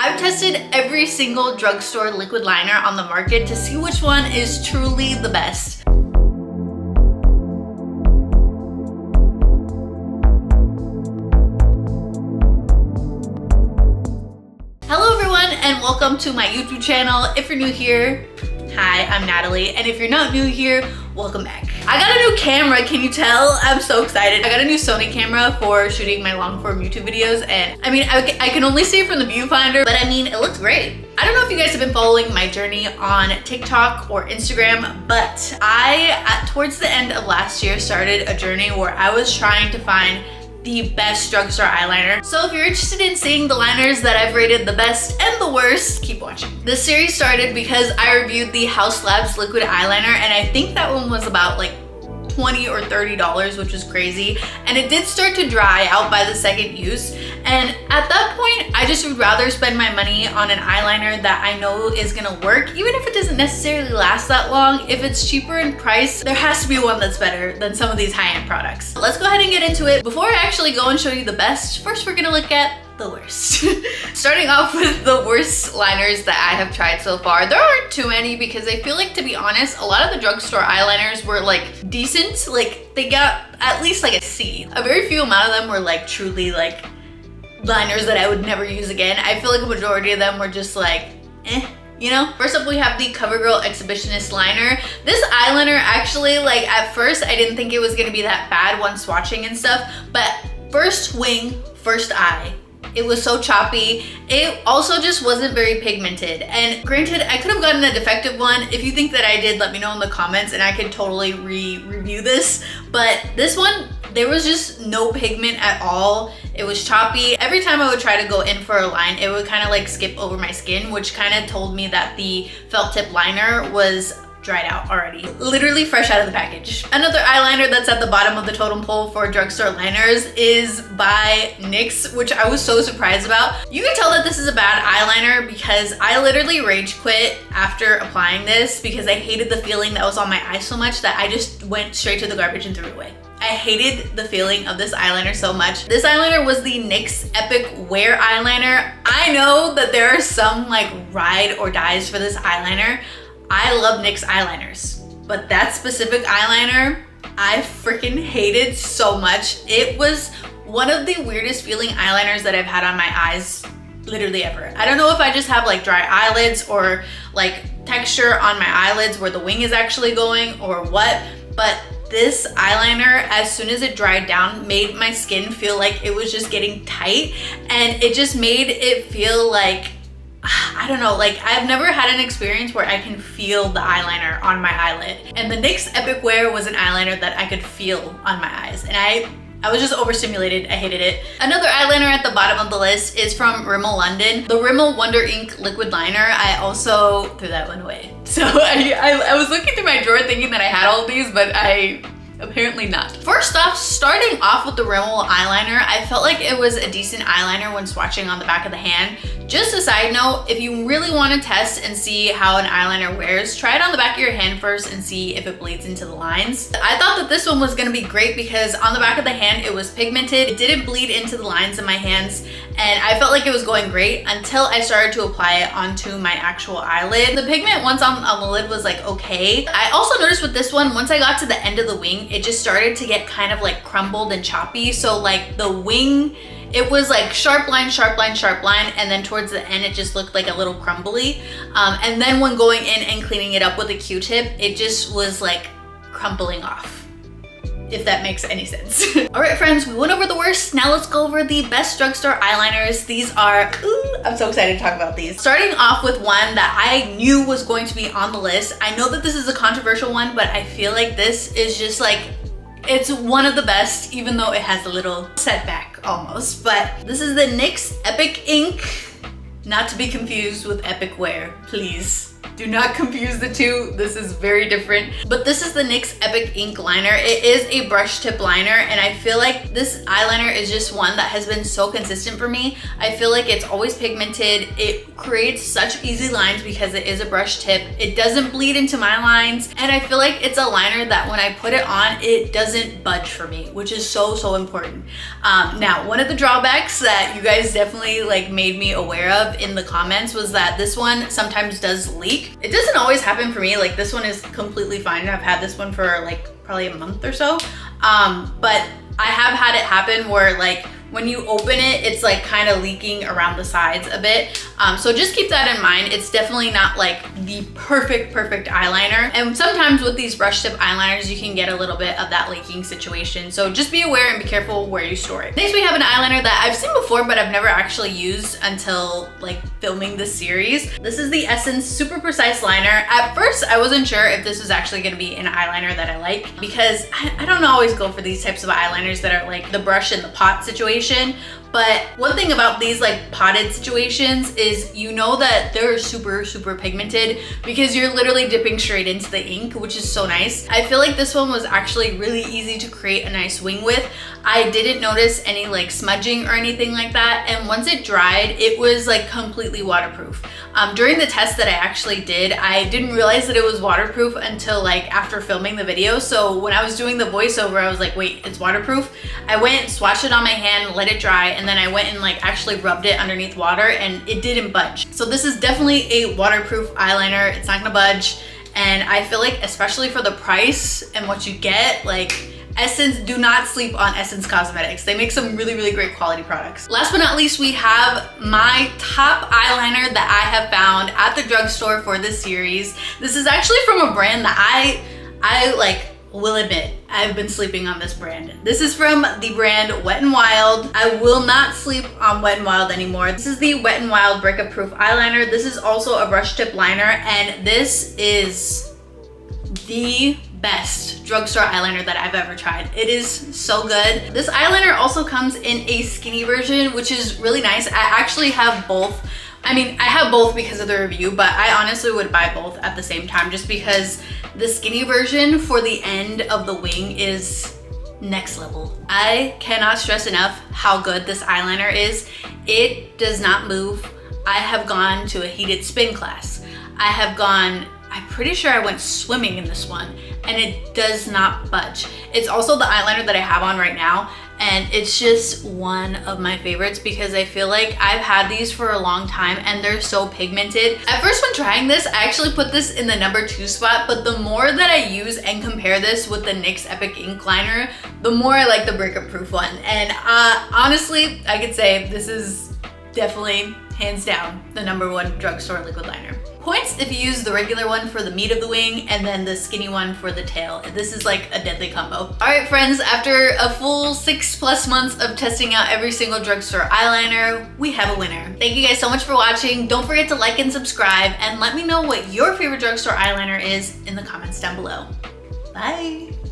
I've tested every single drugstore liquid liner on the market to see which one is truly the best. Hello everyone and welcome to my YouTube channel. If you're new here, hi, I'm Natalie, and if you're not new here, welcome back. I got a new camera, can you tell? I'm so excited. I got a new Sony camera for shooting my long form YouTube videos, and I mean, I can only see it from the viewfinder, but I mean, it looks great. I don't know if you guys have been following my journey on TikTok or Instagram, but towards the end of last year, started a journey where I was trying to find the best drugstore eyeliner. So if you're interested in seeing the liners that I've rated the best and the worst, keep watching. This series started because I reviewed the Haus Labs liquid eyeliner, and I think that one was about like $20 or $30, which was crazy. And it did start to dry out by the second use. And at that point, I just would rather spend my money on an eyeliner that I know is gonna work, even if it doesn't necessarily last that long. If it's cheaper in price, there has to be one that's better than some of these high-end products. Let's go ahead and get into it. Before I actually go and show you the best, first we're gonna look at the worst. Starting off with the worst liners that I have tried so far. There aren't too many because I feel like, to be honest, a lot of the drugstore eyeliners were like decent. Like they got at least like a C. A very few amount of them were like truly like liners that I would never use again. I feel like a majority of them were just like, you know? First up, we have the CoverGirl Exhibitionist Liner. This eyeliner actually, like at first, I didn't think it was gonna be that bad when swatching and stuff, but first wing, first eye, it was so choppy. It also just wasn't very pigmented. And granted, I could have gotten a defective one. If you think that I did, let me know in the comments and I could totally review this. But this one, there was just no pigment at all. It was choppy. Every time I would try to go in for a line, it would kind of like skip over my skin, which kind of told me that the felt tip liner was dried out already. Literally fresh out of the package. Another eyeliner that's at the bottom of the totem pole for drugstore liners is by NYX, which I was so surprised about. You can tell that this is a bad eyeliner because I literally rage quit after applying this because I hated the feeling that was on my eye so much that I just went straight to the garbage and threw it away. I hated the feeling of this eyeliner so much. This eyeliner was the NYX Epic Wear Eyeliner. I know that there are some like ride or dies for this eyeliner. I love NYX eyeliners, but that specific eyeliner, I freaking hated so much. It was one of the weirdest feeling eyeliners that I've had on my eyes literally ever. I don't know if I just have like dry eyelids or like texture on my eyelids where the wing is actually going or what, but this eyeliner, as soon as it dried down, made my skin feel like it was just getting tight, and it just made it feel like, I don't know, like I've never had an experience where I can feel the eyeliner on my eyelid. And the NYX Epic Wear was an eyeliner that I could feel on my eyes, and I was just overstimulated. I hated it. Another eyeliner at the bottom of the list is from Rimmel London, the Rimmel Wonder Ink Liquid Liner. I also threw that one away. So I was looking through my drawer thinking that I had all of these, but apparently not. First off, starting off with the Rimmel eyeliner, I felt like it was a decent eyeliner when swatching on the back of the hand. Just a side note, if you really want to test and see how an eyeliner wears, try it on the back of your hand first and see if it bleeds into the lines. I thought that this one was going to be great because on the back of the hand, it was pigmented. It didn't bleed into the lines in my hands, and I felt like it was going great until I started to apply it onto my actual eyelid. The pigment once on the lid was like okay. I also noticed with this one, once I got to the end of the wing, it just started to get kind of like crumbled and choppy. So like the wing, it was like sharp line, sharp line, sharp line, and then towards the end it just looked like a little crumbly. And then when going in and cleaning it up with a Q-tip, it just was like crumbling off, if that makes any sense. All right, friends, we went over the worst. Now let's go over the best drugstore eyeliners. These are, I'm so excited to talk about these. Starting off with one that I knew was going to be on the list. I know that this is a controversial one, but I feel like this is just like, it's one of the best, even though it has a little setback almost. But this is the NYX Epic Ink, not to be confused with Epic Wear, please. Do not confuse the two. This is very different. But this is the NYX Epic Ink Liner. It is a brush tip liner, and I feel like this eyeliner is just one that has been so consistent for me. I feel like it's always pigmented. It creates such easy lines because it is a brush tip. It doesn't bleed into my lines, and I feel like it's a liner that when I put it on, it doesn't budge for me, which is so important. Now, one of the drawbacks that you guys definitely like made me aware of in the comments was that this one sometimes does leak. It doesn't always happen for me. Like, this one is completely fine. I've had this one for like probably a month or so. But I have had it happen where like when you open it, it's like kind of leaking around the sides a bit. So just keep that in mind. It's definitely not like the perfect eyeliner. And sometimes with these brush tip eyeliners, you can get a little bit of that leaking situation. So just be aware and be careful where you store it. Next, we have an eyeliner that I've seen before, but I've never actually used until like filming this series. This is the Essence Super Precise Liner. At first, I wasn't sure if this was actually gonna be an eyeliner that I like, because I don't always go for these types of eyeliners that are like the brush in the pot situation. But one thing about these like potted situations is you know that they're super pigmented because you're literally dipping straight into the ink, which is so nice. I feel like this one was actually really easy to create a nice wing with. I didn't notice any like smudging or anything like that, and once it dried, it was like completely waterproof. During the test that I actually did, I didn't realize that it was waterproof until like after filming the video. So when I was doing the voiceover, I was like, wait, it's waterproof? I went, swatched it on my hand, let it dry, and then I went and like actually rubbed it underneath water, and it didn't budge. So this is definitely a waterproof eyeliner. It's not gonna budge. And I feel like, especially for the price and what you get, like, Essence, do not sleep on Essence Cosmetics. They make some really great quality products. Last but not least, we have my top eyeliner that I have found at the drugstore for this series. This is actually from a brand that I like will admit I've been sleeping on this brand. This is from the brand Wet n Wild. I will not sleep on Wet n Wild anymore. This is the Wet n Wild Breakup Proof Eyeliner. This is also a brush tip liner, and this is the best drugstore eyeliner that I've ever tried. It is so good. This eyeliner also comes in a skinny version, which is really nice. I actually have both. I mean, I have both because of the review, but I honestly would buy both at the same time just because the skinny version for the end of the wing is next level. I cannot stress enough how good this eyeliner is. It does not move. I have gone to a heated spin class. I have gone, I'm pretty sure I went swimming in this one, and it does not budge. It's also the eyeliner that I have on right now, and it's just one of my favorites because I feel like I've had these for a long time and they're so pigmented. At first, when trying this, I actually put this in the #2 spot, but the more that I use and compare this with the NYX Epic Ink Liner, the more I like the Breakup Proof one. And honestly, I could say this is definitely, hands down, the #1 drugstore liquid liner. Points if you use the regular one for the meat of the wing and then the skinny one for the tail. This is like a deadly combo. All right, friends, after a full 6+ months of testing out every single drugstore eyeliner, we have a winner. Thank you guys so much for watching. Don't forget to like and subscribe, and let me know what your favorite drugstore eyeliner is in the comments down below. Bye.